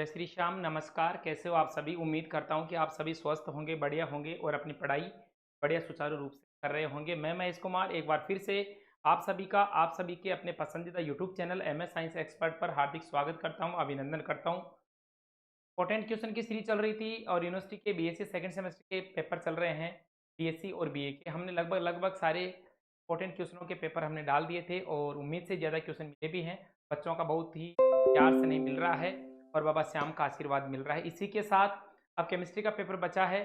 जय श्री श्याम, नमस्कार। कैसे हो आप सभी? उम्मीद करता हूँ कि आप सभी स्वस्थ होंगे, बढ़िया होंगे और अपनी पढ़ाई बढ़िया सुचारू रूप से कर रहे होंगे। मैं महेश कुमार एक बार फिर से आप सभी के अपने पसंदीदा YouTube channel MS science expert पर हार्दिक स्वागत करता हूँ, अभिनंदन करता हूँ। इंपॉर्टेंट क्वेश्चन की सीरीज चल रही थी और यूनिवर्सिटी के BSc सेकंड सेमेस्टर के पेपर चल रहे हैं, BSc और BA के। हमने लगभग सारे इंपॉर्टेंट क्वेश्चनों के पेपर हमने डाल दिए थे और उम्मीद से ज़्यादा क्वेश्चन मिले भी हैं। बच्चों का बहुत ही प्यार से नहीं मिल रहा है और बाबा श्याम का आशीर्वाद मिल रहा है। इसी के साथ अब केमिस्ट्री का पेपर बचा है,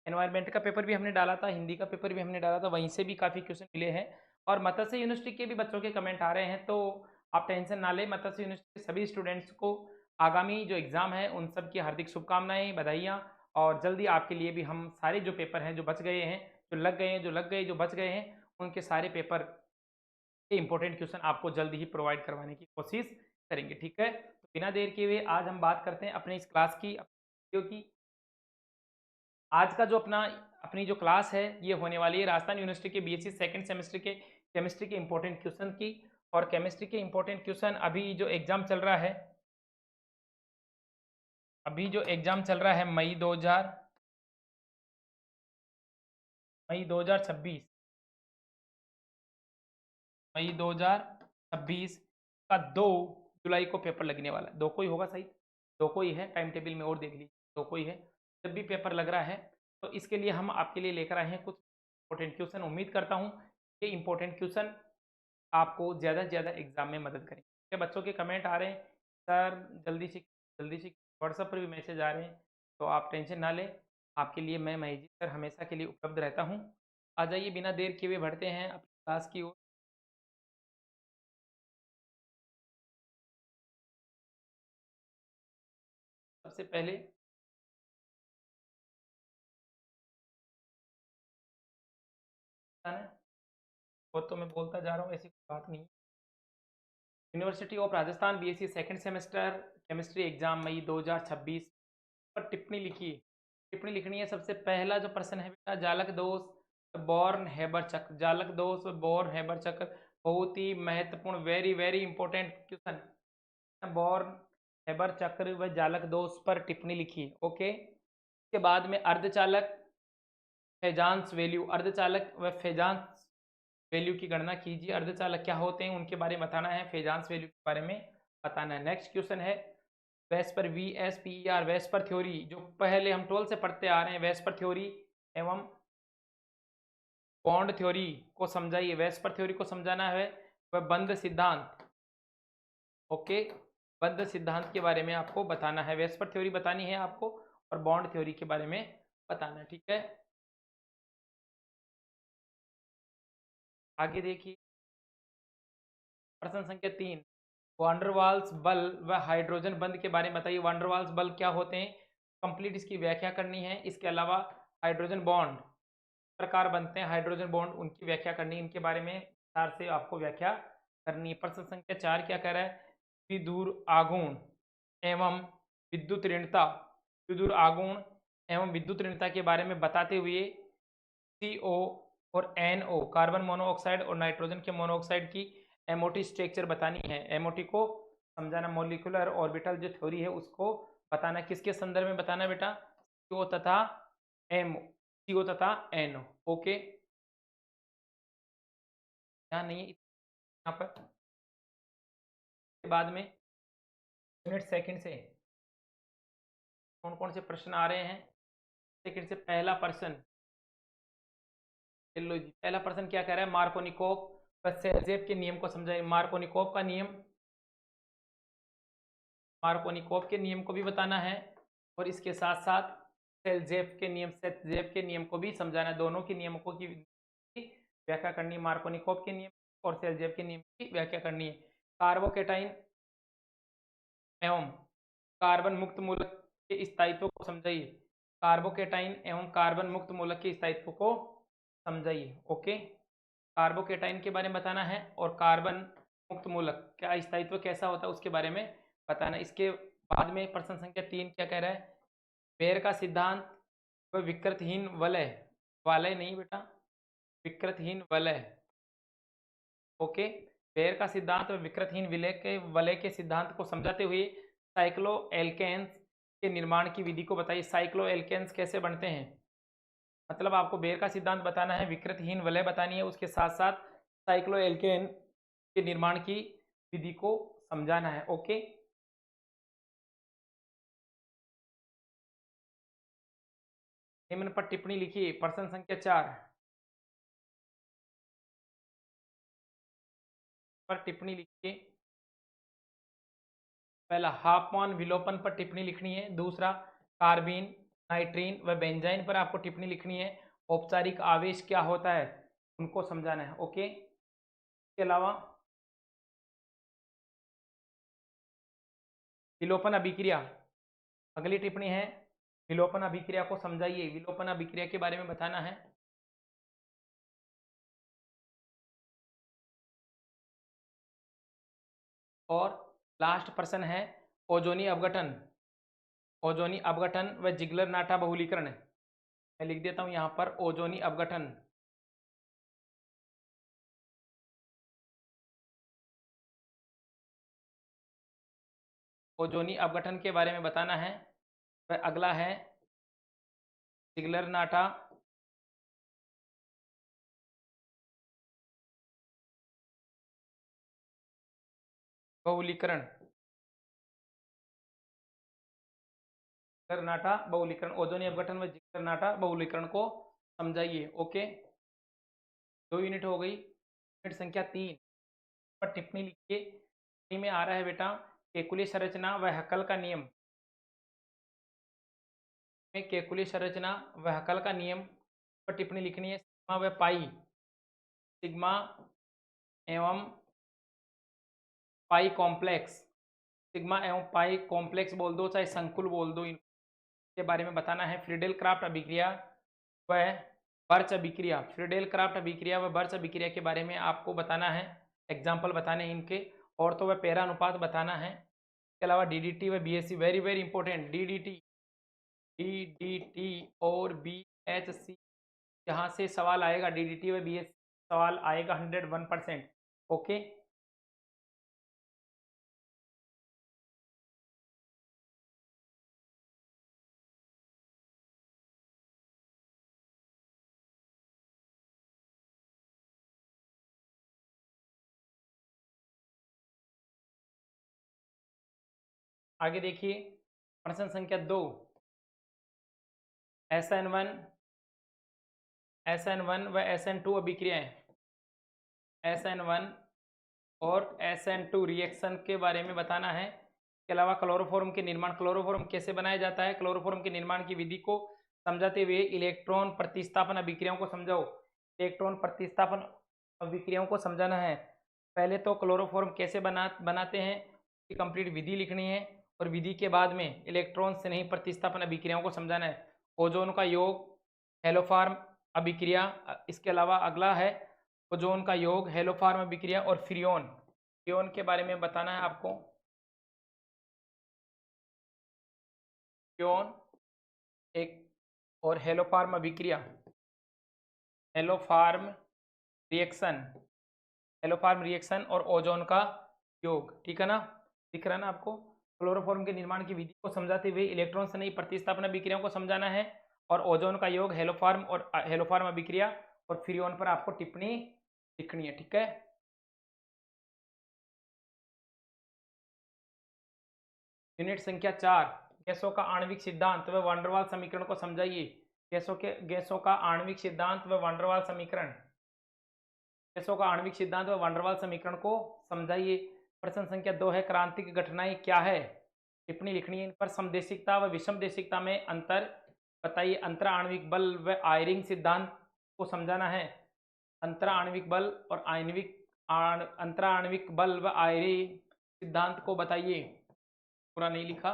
एनवायरमेंट का पेपर भी हमने डाला था, हिंदी का पेपर भी हमने डाला था, वहीं से भी काफ़ी क्वेश्चन मिले हैं और मत्स्य यूनिवर्सिटी के भी बच्चों के कमेंट आ रहे हैं। तो आप टेंशन ना लें, मत्स्य यूनिवर्सिटी के सभी स्टूडेंट्स को आगामी जो एग्ज़ाम है उन सब की हार्दिक शुभकामनाएं, बधाइयाँ। और जल्दी आपके लिए भी हम सारे जो पेपर हैं जो बच गए हैं, जो बच गए हैं, उनके सारे पेपर के इंपॉर्टेंट क्वेश्चन आपको जल्दी ही प्रोवाइड करवाने की कोशिश करेंगे। ठीक है, तो बिना देर किए हुए आज हम बात करते हैं अपने इस क्लास की, क्योंकि आज का जो अपनी जो क्लास है ये होने वाली है राजस्थान यूनिवर्सिटी के BSc सेकंड सेमेस्टर के केमिस्ट्री के इंपॉर्टेंट क्वेश्चन की। और केमिस्ट्री के इंपॉर्टेंट क्वेश्चन अभी जो एग्ज़ाम चल रहा है मई 2026 का 2 जुलाई को पेपर लगने वाला है। 2 को ही होगा, सही 2 को ही है, टाइम टेबल में और देख लीजिए 2 को ही है। जब भी पेपर लग रहा है तो इसके लिए हम आपके लिए लेकर आए हैं कुछ इंपॉर्टेंट क्वेश्चन। उम्मीद करता हूँ ये इंपॉर्टेंट क्वेश्चन आपको ज़्यादा से ज़्यादा एग्जाम में मदद करेंगे। क्या बच्चों के कमेंट आ रहे हैं, सर जल्दी से व्हाट्सएप पर भी मैसेज आ रहे हैं, तो आप टेंशन ना लें, आपके लिए मैं महेश जी सर हमेशा के लिए उपलब्ध रहता हूँ। आ जाइए, बिना देर किए हुए बढ़ते हैं अपनी क्लास की ओर। सबसे पहले है, वो तो मैं बोलता जा रहा हूँ, ऐसी कोई बात नहीं। University of Rajasthan BSc second semester chemistry exam मई 2026 पर टिप्पणी लिखिए। टिप्पणी लिखनी है। सबसे पहला जो प्रश्न है बेटा, जालक दोष बॉर्न हेबर चक्र। जालक दोष बॉर्न हेबर चक्र बहुत ही महत्वपूर्ण, very very important question. Born Haber चक्र व जालक दोष पर टिप्पणी लिखिए। ओके, इसके बाद में अर्धचालक फेजांस वैल्यू, अर्धचालक व फेजांस वैल्यू की गणना कीजिए। अर्धचालक क्या होते हैं उनके बारे में बताना है, फेजांस वैल्यू के बारे में बताना है। नेक्स्ट क्वेश्चन है वेस्पर VSPER वेस्पर थ्योरी, जो पहले हम 12 से पढ़ते आ रहे हैं। वेस्पर थ्योरी एवं बॉन्ड थ्योरी को समझाइए। वेस्पर थ्योरी को समझाना है वह बंद सिद्धांत। ओके, बंद सिद्धांत के बारे में आपको बताना है। वेस्पर थ्योरी बतानी है आपको और बॉन्ड थ्योरी के बारे में बताना है। ठीक है, आगे देखिए प्रश्न संख्या 3, वांडरवाल्स बल व हाइड्रोजन बंध के बारे में बताइए। वांडरवाल्स बल क्या होते हैं, कंप्लीट इसकी व्याख्या करनी है। इसके अलावा हाइड्रोजन बॉन्ड प्रकार बनते हैं, हाइड्रोजन बॉन्ड उनकी व्याख्या करनी है, इनके बारे में विस्तार से आपको व्याख्या करनी है। प्रश्न संख्या 4 क्या कह रहा है, विदुर आघूर्ण एवं विद्युत ऋणता, विदुर आघूर्ण एवं विद्युत ऋणता के बारे में बताते हुए CO और NO कार्बन मोनोऑक्साइड और नाइट्रोजन के मोनोऑक्साइड की MOT स्ट्रक्चर बतानी है। MOT को समझाना, मोलिकुलर ऑर्बिटल जो थ्योरी है उसको बताना। किसके संदर्भ में बताना बेटा, CO तथा CO तथा NO। ओके, ध्यान नहीं है यहाँ पर। के बाद में मिनट सेकंड से कौन कौन से प्रश्न आ रहे हैं। सेकंड से पहला प्रश्न, लो जी, पहला प्रश्न क्या कह रहा है, मार्कोनिकोव व सेल्जेव के नियम को समझाइए। मार्कोनिकोव का नियम, मार्कोनिकोव के नियम को भी बताना है और इसके साथ साथ सेल्जेव के नियम को भी समझाना है। दोनों के नियमों की व्याख्या करनी है, मार्कोनिकोव के नियम और सेल्जेव के नियम की व्याख्या करनी है। कार्बोकेटाइन एवं कार्बन मुक्त मूलक के स्थायित्व को समझाइए। कार्बोकेटाइन एवं कार्बन मुक्त मूलक के स्थायित्व को समझाइए। ओके, कार्बोकेटाइन के बारे में बताना है और कार्बन मुक्त मूलक का स्थायित्व कैसा होता है उसके बारे में बताना। इसके बाद में प्रश्न संख्या 3 क्या कह रहा है, बेयर का सिद्धांत व विकृतहीन वलय, वालय नहीं बेटा, विकृतहीन वलय। ओके, बेयर का सिद्धांत व विकृतहीन वलय के सिद्धांत को समझाते हुए साइक्लो एल्केन्स के निर्माण की विधि को बताइए। साइक्लो एल्केन्स कैसे बनते हैं, मतलब आपको बेयर का सिद्धांत बताना है, विकृतहीन वलय बतानी है, उसके साथ साथ साइक्लो एल्केन के निर्माण की विधि को समझाना है। ओके, निम्न पर टिप्पणी लिखिए। प्रश्न संख्या 4 पर टिप्पणी लिखिए। पहला, हाफमैन विलोपन पर टिप्पणी लिखनी है। दूसरा, कार्बीन, नाइट्रीन व बेंजाइन पर आपको टिप्पणी लिखनी है। औपचारिक आवेश क्या होता है उनको समझाना है। ओके, इसके अलावा विलोपन अभिक्रिया, अगली टिप्पणी है विलोपन अभिक्रिया को समझाइए। विलोपन अभिक्रिया के बारे में बताना है। और लास्ट प्रश्न है ओजोनी अपघटन, ओजोनी अपघटन व जिगलर नाटा बहुलीकरण। मैं लिख देता हूं यहां पर ओजोनी अपघटन, ओजोनी अपघटन के बारे में बताना है। वह अगला है जिगलर नाटा बहुलीकरण, जिगलर नाटा बहुलीकरण, ओजोनी अपघटन व जिगलर नाटा बहुलीकरण को समझाइए। ओके, 2 यूनिट हो गई। यूनिट संख्या 3 पर टिप्पणी लिखिए। टिप्पणी में आ रहा है बेटा केकुली संरचना व हक्कल का नियम, में केकुली संरचना व हक्कल का नियम पर टिप्पणी लिखनी है। सिग्मा व पाई, सिग्मा एवं पाई कॉम्प्लेक्स, सिग्मा एवं पाई कॉम्प्लेक्स बोल दो चाहे संकुल बोल दो, इनके बारे में बताना है। फ्रीडेल क्राफ्ट अभिक्रिया व बर्च अभिक्रिया, फ्रीडेल क्राफ्ट अभिक्रिया व बर्च अभिक्रिया के बारे में आपको बताना है, एग्जाम्पल बताने हैं इनके, और तो वह पैरा अनुपात बताना है। इसके अलावा डीडीटी व BSc, very very important, DDT और बीएचसी, यहाँ से सवाल आएगा, डीडीटी व बीएससी सवाल आएगा 101%। ओके, आगे देखिए प्रश्न संख्या 2, SN1 SN1 व SN2 अभिक्रियाएं, SN1 और SN2 रिएक्शन के बारे में बताना है। इसके अलावा क्लोरोफॉर्म के निर्माण, क्लोरोफॉर्म कैसे बनाया जाता है, क्लोरोफॉर्म के निर्माण की विधि को समझाते हुए इलेक्ट्रॉन प्रतिस्थापन अभिक्रियाओं को समझाओ। इलेक्ट्रॉन प्रतिस्थापन अभिक्रियाओं को समझाना है। पहले तो क्लोरोफॉर्म कैसे बनाते हैं उसकी कंप्लीट विधि लिखनी है, और विधि के बाद में इलेक्ट्रॉन से नहीं प्रतिस्थापन अभिक्रियाओं को समझाना है। ओजोन का योग, हेलोफार्म अभिक्रिया, इसके अलावा अगला है ओजोन का योग, हेलोफार्म अभिक्रिया और फ्रियोन, फ्रियोन के बारे में बताना है आपको। फ्रियोन एक और हेलोफार्म अभिक्रिया, हेलोफार्म रिएक्शन, हेलोफार्म रिएक्शन और ओजोन का योग, ठीक है ना, दिख रहा है ना आपको। क्लोरोफॉर्म के निर्माण की विधि को समझाते हुए इलेक्ट्रॉन से नहीं प्रतिस्थापन अभिक्रियाओं को समझाना है, और ओजोन का योग, हेलोफार्म और हेलोफार्म अभिक्रिया और फ्रियोन पर आपको टिप्पणी लिखनी है, ठीक है। यूनिट संख्या 4, गैसों का आणविक सिद्धांत व वांडरवाल समीकरण को समझाइए। गैसों का आणविक सिद्धांत व वांडरवाल समीकरण, गैसों का आणविक सिद्धांत व वांडरवाल समीकरण को समझाइए। प्रश्न संख्या 2 है क्रांतिक घटनाएं क्या है, टिप्पणी लिखनी है इन पर। समदेशिकता व विषमदेशिकता में अंतर बताइए। अंतरा आणविक बल व आयरिंग सिद्धांत को समझाना है। अंतरा आणविक बल और अंतरा आणविक बल व आयरिंग सिद्धांत को बताइए। पूरा नहीं लिखा,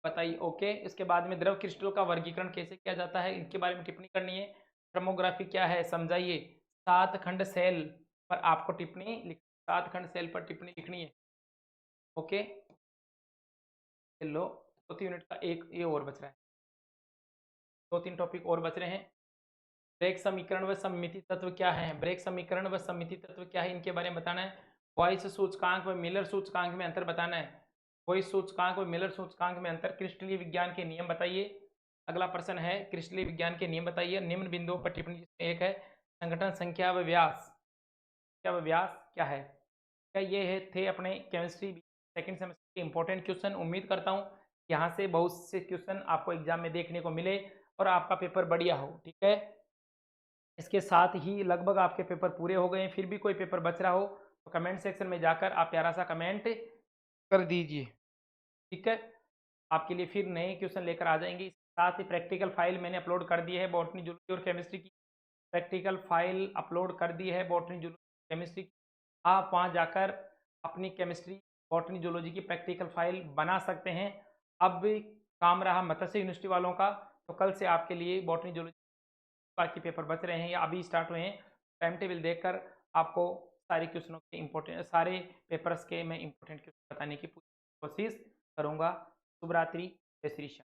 बताइए। ओके, इसके बाद में द्रव क्रिस्टल का वर्गीकरण कैसे किया जाता है इनके बारे में टिप्पणी करनी है। थर्मोग्राफी क्या है समझाइए। 7 खंड सेल पर आपको टिप्पणी लिख, 7 खंड सेल पर टिप्पणी लिखनी है। ओके, चलो 2 यूनिट का एक ये और बच रहा है, 2-3 टॉपिक और बच रहे हैं। ब्रेक समीकरण व सममिति तत्व क्या है, ब्रेक समीकरण व सममिति तत्व क्या है इनके बारे में बताना है। बॉयस सूचकांक व मिलर सूचकांक में अंतर बताना है। कोई सूचकांक और मिलर सूचकांक में अंतर, क्रिस्टलीय विज्ञान के नियम बताइए। अगला प्रश्न है क्रिस्टलीय विज्ञान के नियम बताइए। निम्न बिंदुओं पर टिप्पणी, जिसमें एक है संगठन संख्या व व्यास, क्या व व्यास क्या है? क्या ये है थे अपने केमिस्ट्री सेकंड सेमेस्टर के इंपॉर्टेंट क्वेश्चन। उम्मीद करता हूँ यहाँ से बहुत से क्वेश्चन आपको एग्जाम में देखने को मिले और आपका पेपर बढ़िया हो। ठीक है, इसके साथ ही लगभग आपके पेपर पूरे हो गए हैं। फिर भी कोई पेपर बच रहा हो तो कमेंट सेक्शन में जाकर आप प्यारा सा कमेंट कर दीजिए। ठीक है, आपके लिए फिर नए क्वेश्चन लेकर आ जाएंगे। साथ ही प्रैक्टिकल फाइल मैंने अपलोड कर दी है, बॉटनी जूलॉजी और केमिस्ट्री की प्रैक्टिकल फाइल अपलोड कर दी है बॉटनी जूलॉजी केमिस्ट्री की। आप वहाँ जाकर अपनी केमिस्ट्री बॉटनी जूलॉजी की प्रैक्टिकल फाइल बना सकते हैं। अब काम रहा मत्स्य यूनिवर्सिटी वालों का, तो कल से आपके लिए बॉटनी जूलॉजी बाकी पेपर बच रहे हैं या अभी स्टार्ट हुए हैं। टाइम टेबल देखकर आपको सारे क्वेश्चनों के इम्पोर्टेंट, सारे पेपर्स के मैं इम्पोर्टेंट क्वेश्चन बताने की पूरी कोशिश करूँगा। शुभ रात्रि, जय श्री श्याम।